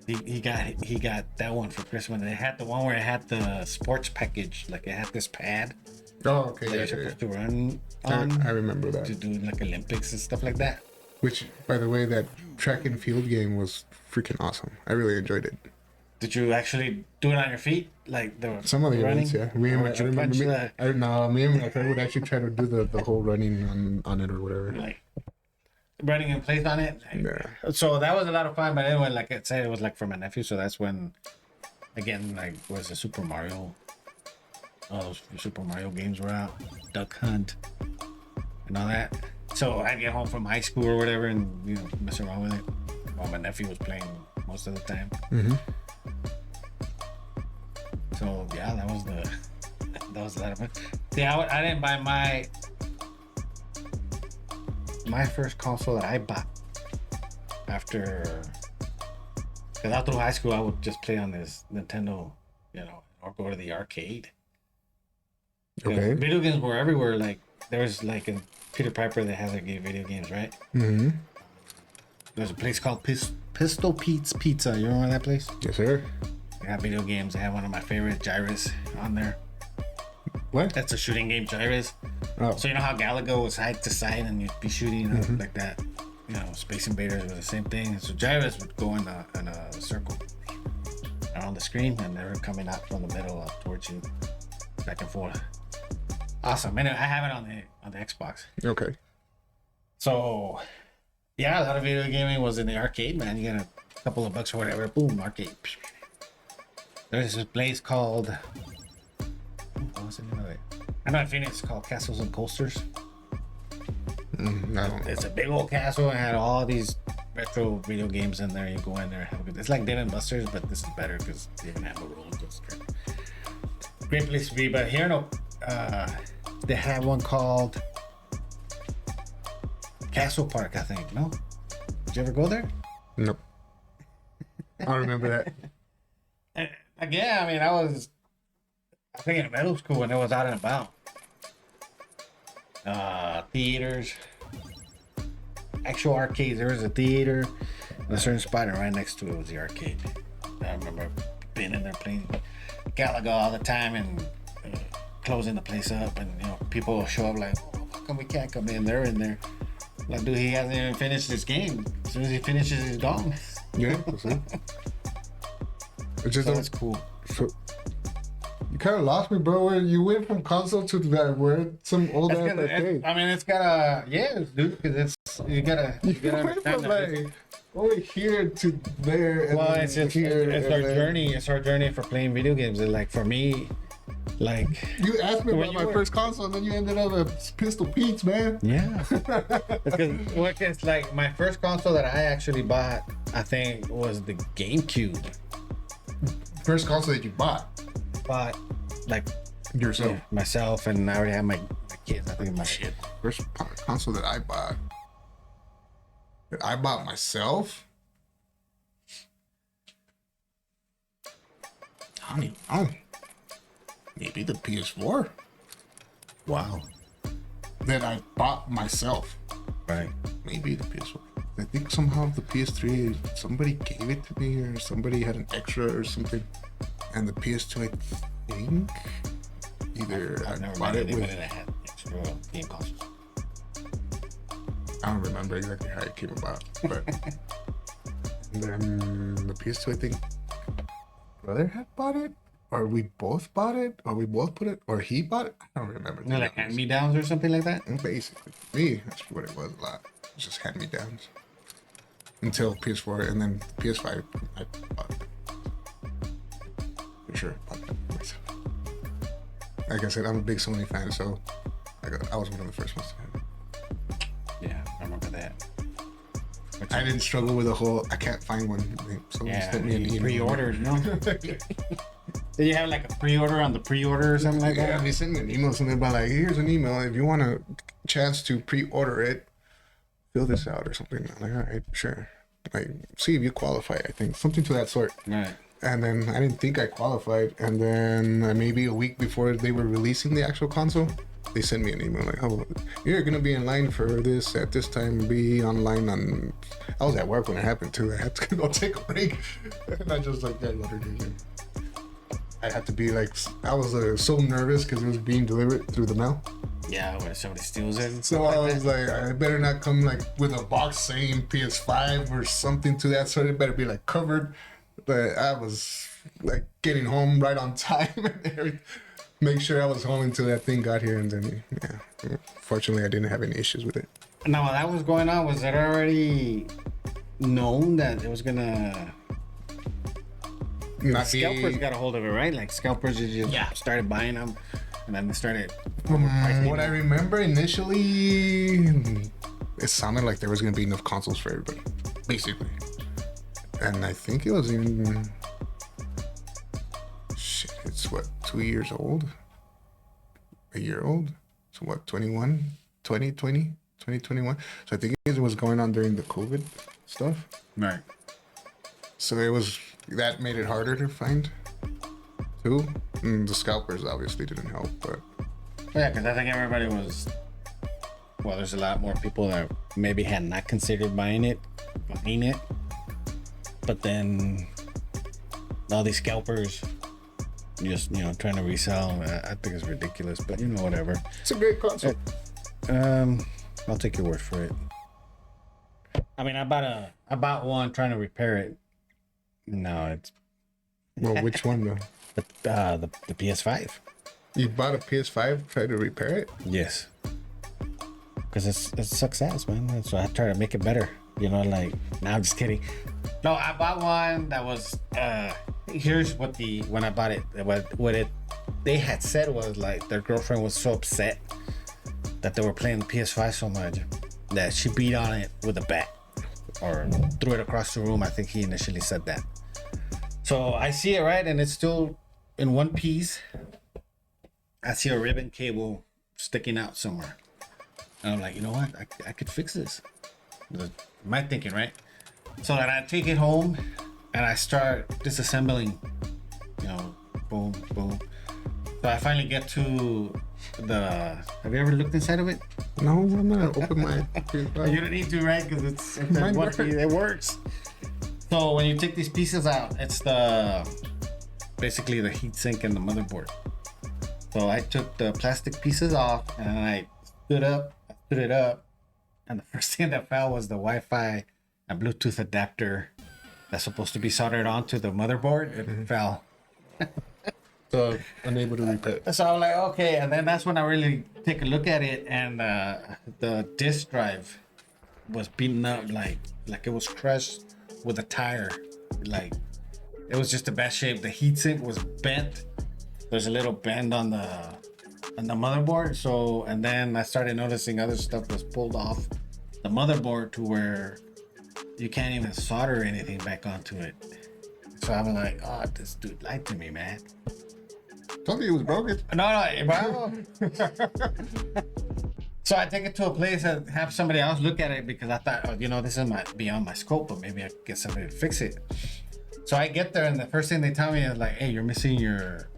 he got that one for Christmas. They had the one where it had the sports package, like it had this pad. Oh, okay. That you're supposed to run on. I remember that. To do like Olympics and stuff like that. Which, by the way, that track and field game was freaking awesome. I really enjoyed it. Did you actually do it on your feet? Like some of the running? events, yeah. Me and my friend would actually try to do the whole running on it or whatever. Like running in place on it. Yeah. So that was a lot of fun. But anyway, like I said, it was like for my nephew. So that's when, again, like was the Super Mario. All those Super Mario games were out. Duck Hunt and all that. So I'd get home from high school or whatever and mess around with it while my nephew was playing most of the time. Mm-hmm. So yeah, that was a lot of fun. Yeah, I didn't buy my first console that I bought after, because out through high school I would just play on this Nintendo, or go to the arcade. Okay. Video games were everywhere. Like there was like in Peter Piper that has like video games, right? Mm-hmm. There's a place called Pistol Pete's Pizza. You remember that place? Yes, sir. They have video games. They have one of my favorite, Gyrus, on there. What? That's a shooting game, Gyrus. Oh. So you know how Galaga was side to side and you'd be shooting like that? Space Invaders was the same thing. So Gyrus would go in a circle around the screen and they were coming out from the middle up towards you, back and forth. Awesome. Anyway, I have it on the Xbox. Okay. So, yeah, a lot of video gaming was in the arcade, man. You get a couple of bucks or whatever. Boom, arcade. There's this place called... What was the name of it? I know in Phoenix, it's called Castles and Coasters. No. It's a big old castle and had all these retro video games in there. You go in there and have a good... It's like Dave & Buster's, but this is better because you can have a roller coaster. Great place to be, but here they have one called Castle Park, I think. No? Did you ever go there? Nope. I don't remember that. Yeah, I mean, I think in middle school when it was out and about. Theaters. Actual arcades. There was a theater and a certain spot, and right next to it was the arcade. I remember being in there playing Galaga all the time and closing the place up, and people will show up like, oh, how come we can't come in? They're in there. Like, dude, he hasn't even finished this game. As soon as he finishes, he's gone. Yeah, that's it. It's just so that's cool. So, You kind of lost me, bro. Where you went from console to that, where some old ass arcade. I mean, it's gotta, yeah, dude, because you gotta went understand from that. like over here to there. And Well, then it's just here, it's and our then- journey. It's our journey for playing video games. And like for me, like You asked me when about you my were- first console, and then you ended up at Pistol Pete's, man. yeah, it's like my first console that I actually bought, I think, was the GameCube. First console that you bought But like yourself. yeah, myself, and I already had my kids. I think my Shit. First console that I bought myself. I don't even know. Maybe the PS4 wow, that I bought myself. right. Maybe the PS4. I think somehow the PS3, somebody gave it to me, or somebody had an extra or something. And the PS2, I think, either I I've never bought met it anybody with. that had extra game consoles. I don't remember exactly how it came about, but and then the PS2, I think, brother had bought it, or we both bought it, or we both put it, or he bought it. I don't remember. You know, like hand me downs or something like that. Basically, me, that's what it was a lot. It was just hand me downs until PS4, and then PS5. I bought it. For sure, I bought that myself. Like I said, I'm a big Sony fan, so I was one of the first ones to have it. Yeah, I remember that. I didn't struggle with the whole. I can't find one. Someone Yeah, sent me an you email. pre-ordered, no? Did you have like a pre-order on the pre-order or something like Yeah, that? they sent me an email, something about like, here's an email. If you want a chance to pre-order it, fill this out or something. I'm like, all right, sure. Like, see if you qualify. I think something to that sort. Right. And then I didn't think I qualified. And then maybe a week before they were releasing the actual console, they sent me an email like, oh, you're gonna be in line for this at this time. Be online on. I was at work when it happened too. I had to go take a break, and I just like that letter. I had to be like, I was so nervous because it was being delivered through the mail. Yeah, when somebody steals it. And So stuff I like was that. like, I better not come like with a box saying PS5 or something to that sort. It better be like covered. But I was like getting home right on time and everything. Make sure I was home until that thing got here, and then yeah. Fortunately, I didn't have any issues with it. Now, while that was going on, was it already known that it was gonna? Not Scalpers be, got a hold of it, right? Like scalpers just started buying them, and then they started. from what I remember initially, it sounded like there was gonna be enough consoles for everybody, basically. And I think it was even. Shit, it's what, 2 years old? A year old? So what, 21? 2020? 2021? So I think it was going on during the COVID stuff. Right. So it was, that made it harder to find too. And the scalpers obviously didn't help, but Yeah, because I think everybody was. Well, there's a lot more people that maybe had not considered buying it, but then all these scalpers just trying to resell. I think it's ridiculous, but whatever. it's a great console. I'll take your word for it. I mean, I bought one trying to repair it. No, it's Well, which one though? the PS5. You bought a PS5, tried to repair it? Yes. Because it's success, man. So I try to make it better. Like, nah, I'm just kidding. No, I bought one that was. Here's what when I bought it, what they had said was like their girlfriend was so upset that they were playing the PS5 so much that she beat on it with a bat or threw it across the room. I think he initially said that. So I see it right, and it's still in one piece. I see a ribbon cable sticking out somewhere. And I'm like, you know what? I could fix this. My thinking, right? So then I take it home and I start disassembling. Boom, boom. So I finally get to the. Have you ever looked inside of it? No, I'm not open my You don't need to, right? Because it's Mine one works. piece, it works. So when you take these pieces out, it's basically the heat sink and the motherboard. So I took the plastic pieces off and I stood it up, and the first thing that fell was the Wi-Fi and Bluetooth adapter that's supposed to be soldered onto the motherboard. It fell. So unable to repair. So I'm like, okay, and then that's when I really take a look at it, and the disk drive was beaten up, like it was crushed with a tire, like it was just a bad shape. The heatsink was bent. There's a little bend on the motherboard. So, and then I started noticing other stuff was pulled off the motherboard to where you can't even solder anything back onto it. So I'm like, oh, this dude lied to me, man. Told you it was broken. No, bro. So I take it to a place and have somebody else look at it because I thought, oh, this is beyond my scope, but maybe I could get somebody to fix it. So I get there, and the first thing they tell me is like, hey, you're missing your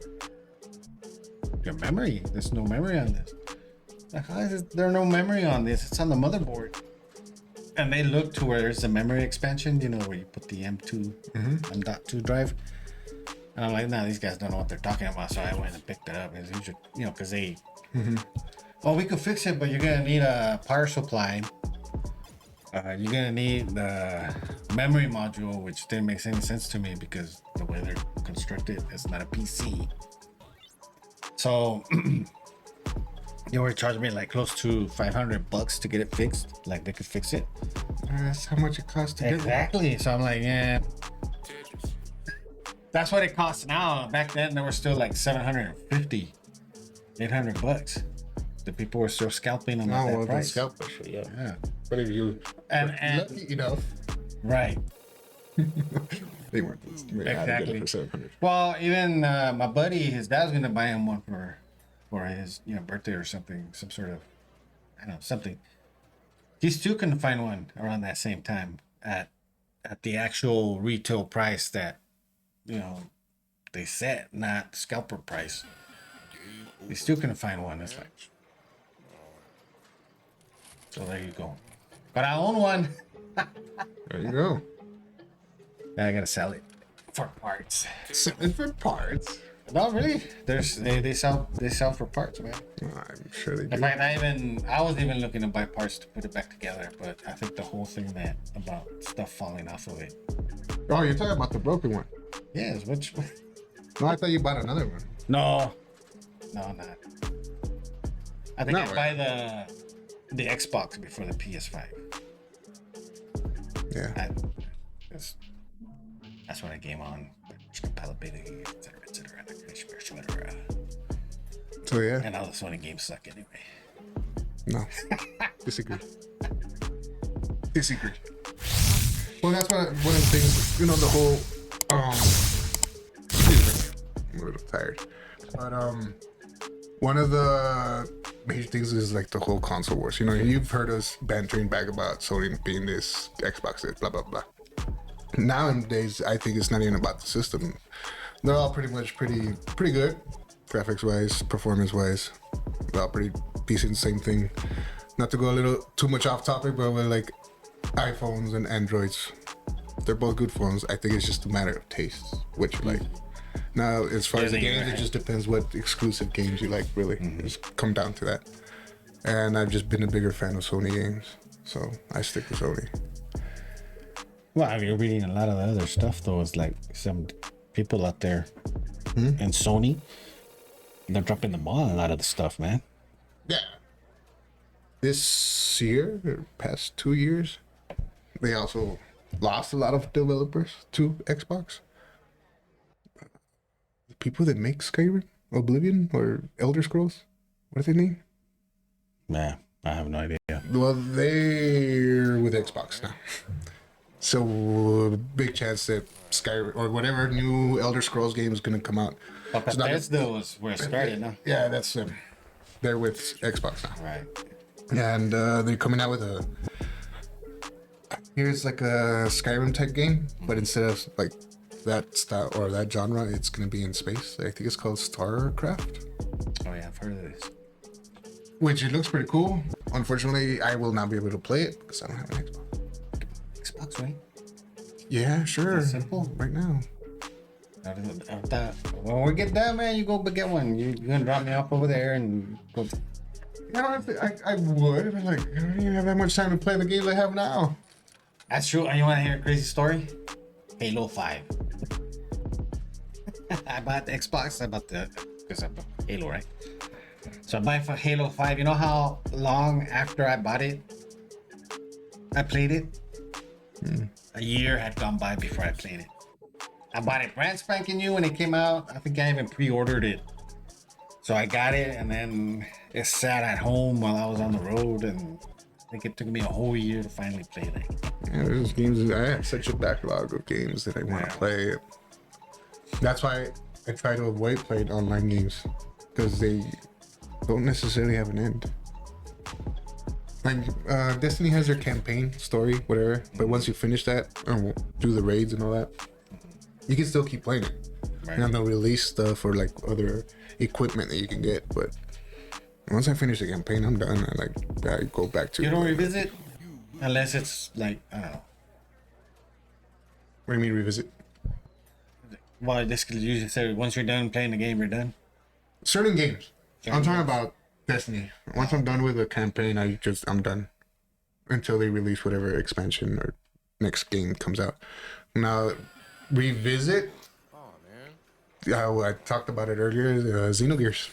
memory. There's no memory on this. Like, how is there no memory on this? It's on the motherboard. And they look to where there's a memory expansion, where you put the M2, M.2 drive. And I'm like, nah, these guys don't know what they're talking about. So I went and picked it up. Because they, oh, we could fix it, but you're going to need a power supply. You're going to need the memory module, which didn't make any sense to me because the way they're constructed is not a PC. So you were charging me like close to $500 to get it fixed. Like they could fix it. That's how much it costs to get it. Exactly. So I'm like, yeah. That's what it costs now. Back then, there were still like $750, $800. The people were still scalping them at that price. Scalp for sure, yeah. But if you lucky enough, right? They weren't Exactly. for 700. Well, even my buddy, his dad's gonna buy him one for his birthday or something, some sort of, I don't know, something. He still couldn't find one around that same time at the actual retail price that they set, not scalper price. He still couldn't find one. It's like, so there you go. But I own one. There you go. I gotta sell it for parts. Selling for parts. No, really. They sell for parts, man. I'm sure they do. In fact, I was even looking to buy parts to put it back together, but I think the whole thing about stuff falling off of it. Oh, you're talking about the broken one? Yes, which? No, I thought you bought another one. No, not. I think No, I buy the Xbox before the PS5. Yeah. That's when I game on compatibility, etc. So yeah. And all the Sony games suck anyway. No. Disagree. Well, that's one of the things, the whole excuse me, I'm a little tired. But one of the major things is like the whole console wars. You've heard us bantering back about Sony being this, Xbox this, blah blah blah. Nowadays, I think it's not even about the system. They're all pretty good, graphics wise, performance wise. They're all pretty decent. Same thing. Not to go a little too much off topic, but with like iPhones and Androids, they're both good phones. I think it's just a matter of taste, what you like. Now, as far as the games, it just depends what exclusive games you like, really. Just come down to that. And I've just been a bigger fan of Sony games, so I stick with Sony. Well, you're reading a lot of the other stuff, though. It's like some people out there in Sony, they're dropping the ball on a lot of the stuff, man. Yeah. This year, or past 2 years, they also lost a lot of developers to Xbox. The people that make Skyrim, Oblivion, or Elder Scrolls, what do they name? Nah, I have no idea. Well, they're with Xbox now. So, big chance that Skyrim, or whatever new Elder Scrolls game is going to come out. But Bethesda was where it started, no? Yeah, that's them. They're with Xbox now. Right. And they're coming out with here's like a Skyrim type game, but instead of like that style or that genre, it's going to be in space. I think it's called StarCraft. Oh yeah, I've heard of this. Which it looks pretty cool. Unfortunately, I will not be able to play it because I don't have an Xbox. Xbox, right? Yeah, sure. That's simple. Right now. When we get done, man, you go get one. You're gonna drop me off over there and go. I would, but like, I don't even have that much time to play the games I have now. That's true. And you want to hear a crazy story? Halo 5. I bought the Xbox. I bought because of Halo, right? So I buy for Halo 5. You know how long after I bought it, I played it? A year had gone by before I played it. I bought it brand spanking new when it came out. I think I even pre-ordered it. So I got it, and then it sat at home while I was on the road, and I think it took me a whole year to finally play it. Yeah, there's games. I have such a backlog of games that I want to play. That's why I try to avoid playing online games, because they don't necessarily have an end. Like Destiny has their campaign story, whatever. But once you finish that and do the raids and all that, you can still keep playing it. Right. And they'll release stuff or like other equipment that you can get. But once I finish the campaign, I'm done. I go back to. You don't revisit unless it's like, I don't know. What do you mean revisit? Well, this could usually say once you're done playing the game, you're done. Certain games. I'm talking about Destiny. Once I'm done with the campaign, I'm done until they release whatever expansion or next game comes out. Now, revisit. I talked about it earlier. Xenogears.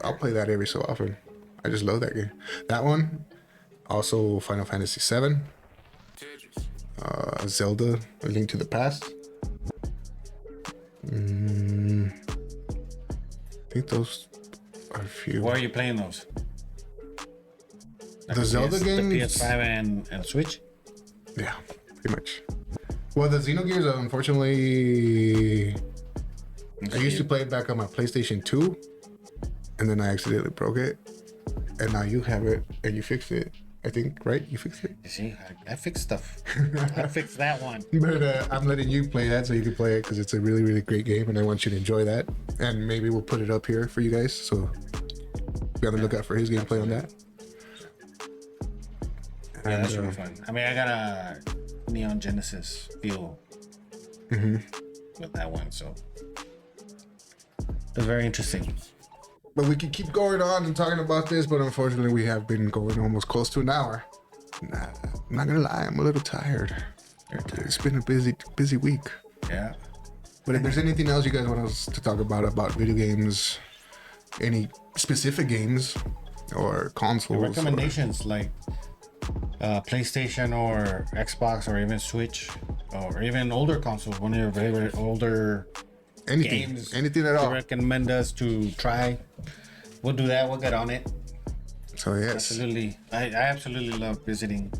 I'll play that every so often. I just love that game. That one. Also, Final Fantasy VII. Zelda: A Link to the Past. I think those are a few. Where are you playing those? The Zelda games? The PS5 and Switch? Yeah, pretty much. Well, the Xenogears, unfortunately, I used to play it back on my PlayStation 2, and then I accidentally broke it, and now you have it, and you fixed it. I think, right? You fixed it? You see, I fixed stuff. I fixed that one. But I'm letting you play that so you can play it, because it's a really, really great game, and I want you to enjoy that. And maybe we'll put it up here for you guys, so be on the lookout for his gameplay on that. Yeah, that should be fun. I mean, I got a Neon Genesis feel with that one, so it's very interesting. But we can keep going on and talking about this, but unfortunately we have been going almost close to an hour. Nah, I'm not gonna lie, I'm a little tired. It's been a busy week. Yeah. But if there's anything else you guys want us to talk about video games, any specific games or consoles, Recommendations like PlayStation or Xbox or even Switch or even older consoles, one of your favorite older games, anything at all, recommend us to try, we'll do that. We'll get on it. So yes, absolutely. I absolutely love visiting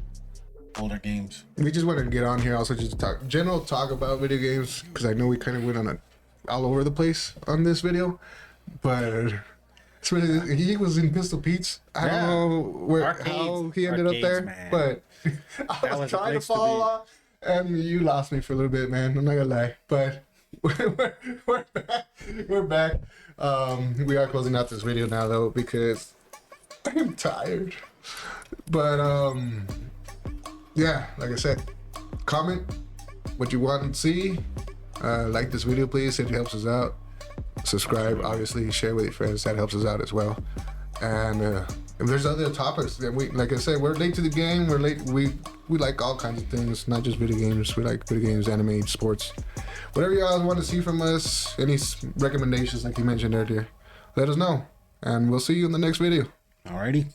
older games. We just want to get on here also just to talk about video games, because I know we kind of went on all over the place on this video, but he was in Pistol Pete's. I don't know how he ended up there, man. But I was trying to follow off, and you lost me for a little bit, man. I'm not gonna lie, but we're back. We're back. We are closing out this video now though, because I'm tired. But yeah, like I said, comment what you want to see. Like this video, please. It helps us out. Subscribe, obviously. Share with your friends. That helps us out as well. And if there's other topics that like I said, we're late to the game. We're late. We like all kinds of things, not just video games. We like video games, anime, sports, whatever you guys want to see from us. Any recommendations, like you mentioned earlier, let us know. And we'll see you in the next video. Alrighty.